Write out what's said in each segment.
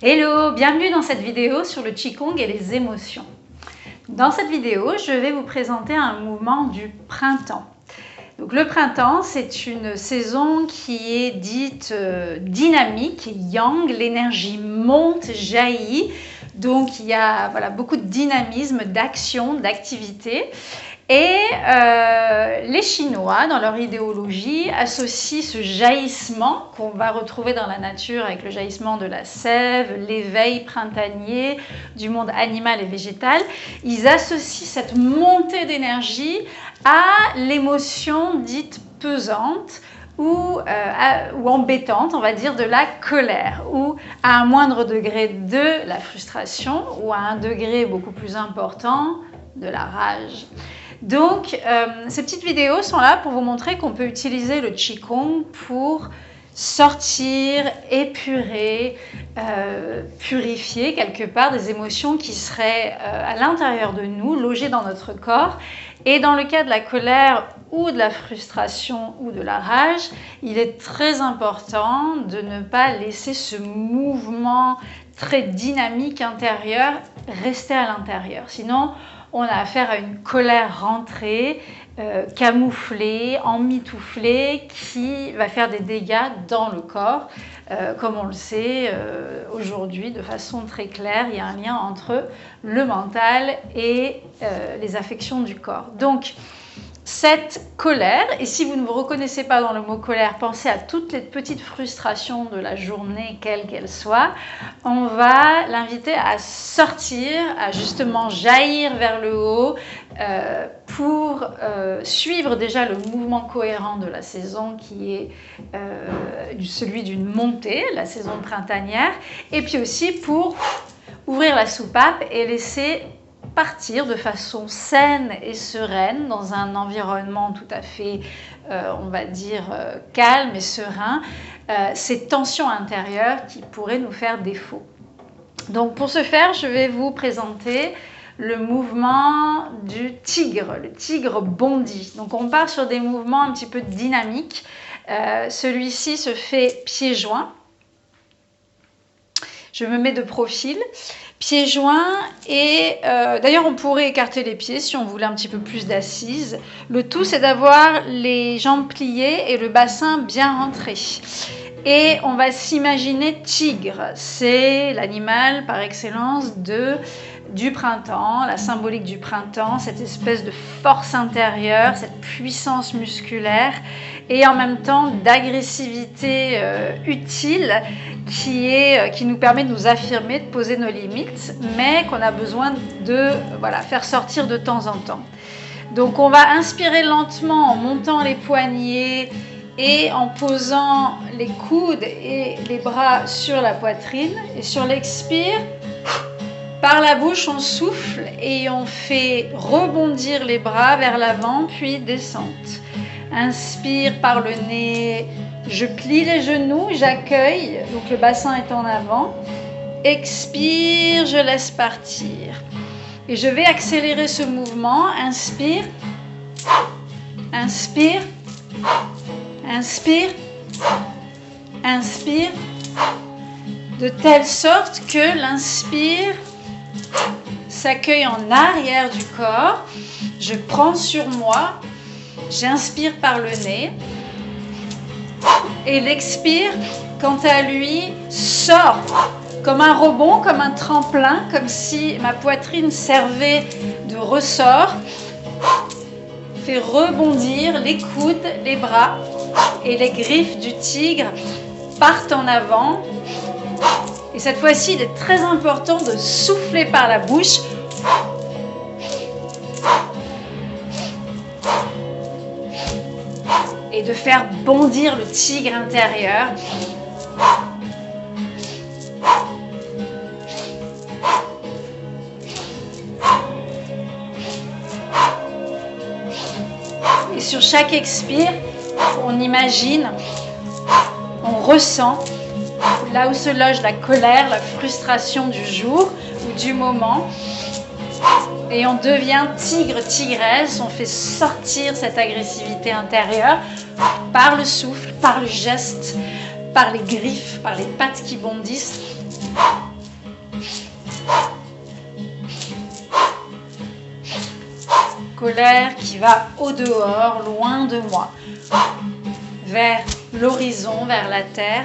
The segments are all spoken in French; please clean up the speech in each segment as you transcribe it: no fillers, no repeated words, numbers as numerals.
Hello, bienvenue dans cette vidéo sur le Qigong et les émotions. Dans cette vidéo, je vais vous présenter un mouvement du printemps. Donc, le printemps, c'est une saison qui est dite dynamique, yang, l'énergie monte, jaillit. Donc, il y a beaucoup de dynamisme, d'action, d'activité. Et les Chinois, dans leur idéologie, associent ce jaillissement qu'on va retrouver dans la nature avec le jaillissement de la sève, l'éveil printanier du monde animal et végétal. Ils associent cette montée d'énergie à l'émotion dite pesante ou embêtante, on va dire, de la colère, ou à un moindre degré de la frustration, ou à un degré beaucoup plus important de la rage. Donc, ces petites vidéos sont là pour vous montrer qu'on peut utiliser le Qigong pour sortir, épurer, purifier quelque part des émotions qui seraient à l'intérieur de nous, logées dans notre corps. Et dans le cas de la colère ou de la frustration ou de la rage, il est très important de ne pas laisser ce mouvement très dynamique intérieur rester à l'intérieur. Sinon, on a affaire à une colère rentrée, camouflée, emmitouflée, qui va faire des dégâts dans le corps. Comme on le sait aujourd'hui de façon très claire, il y a un lien entre le mental et les affections du corps. Donc, cette colère, et si vous ne vous reconnaissez pas dans le mot colère, pensez à toutes les petites frustrations de la journée, quelle qu'elle soit, on va l'inviter à sortir, à justement jaillir vers le haut pour suivre déjà le mouvement cohérent de la saison qui est celui d'une montée, la saison printanière, et puis aussi pour ouvrir la soupape et laisser partir de façon saine et sereine dans un environnement tout à fait, on va dire, calme et serein, ces tensions intérieures qui pourraient nous faire défaut. Donc pour ce faire, je vais vous présenter le mouvement du tigre. Le tigre bondit. Donc on part sur des mouvements un petit peu dynamiques. Celui-ci se fait pieds joints. Je me mets de profil. Pieds joints et d'ailleurs on pourrait écarter les pieds si on voulait un petit peu plus d'assise. Le tout c'est d'avoir les jambes pliées et le bassin bien rentré. Et on va s'imaginer tigre, c'est l'animal par excellence du printemps, la symbolique du printemps, cette espèce de force intérieure, cette puissance musculaire et en même temps d'agressivité utile qui nous permet de nous affirmer, de poser nos limites, mais qu'on a besoin de faire sortir de temps en temps. Donc on va inspirer lentement en montant les poignets et en posant les coudes et les bras sur la poitrine. Et sur l'expire, par la bouche, on souffle et on fait rebondir les bras vers l'avant, puis descente. Inspire par le nez, je plie les genoux, j'accueille, donc le bassin est en avant. Expire, je laisse partir. Et je vais accélérer ce mouvement. Inspire, inspire, inspire, inspire, de telle sorte que l'inspire s'accueille en arrière du corps. Je prends sur moi, j'inspire par le nez et l'expire, quant à lui, sort comme un rebond, comme un tremplin, comme si ma poitrine servait de ressort. Fait rebondir les coudes, les bras et les griffes du tigre partent en avant. Et cette fois-ci, il est très important de souffler par la bouche. Et de faire bondir le tigre intérieur. Et sur chaque expire, on imagine, on ressent là où se loge la colère, la frustration du jour ou du moment. Et on devient tigre, tigresse, on fait sortir cette agressivité intérieure par le souffle, par le geste, par les griffes, par les pattes qui bondissent. colère qui va au dehors, loin de moi, vers l'horizon, vers la terre.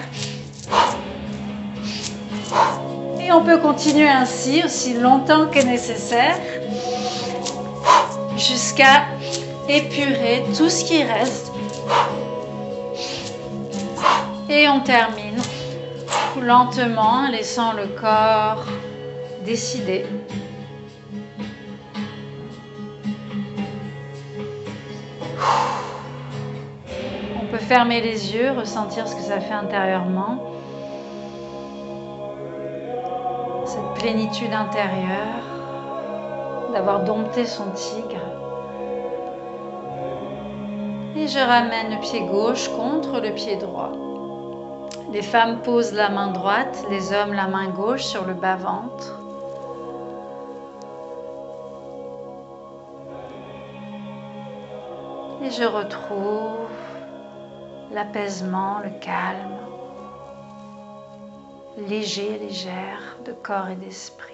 Et on peut continuer ainsi aussi longtemps que nécessaire jusqu'à épurer tout ce qui reste. Et on termine lentement, laissant le corps décider. On peut fermer les yeux, ressentir ce que ça fait intérieurement. Cette plénitude intérieure, d'avoir dompté son tigre. Et je ramène le pied gauche contre le pied droit. Les femmes posent la main droite, les hommes la main gauche sur le bas-ventre. Et je retrouve l'apaisement, le calme, léger, légère de corps et d'esprit.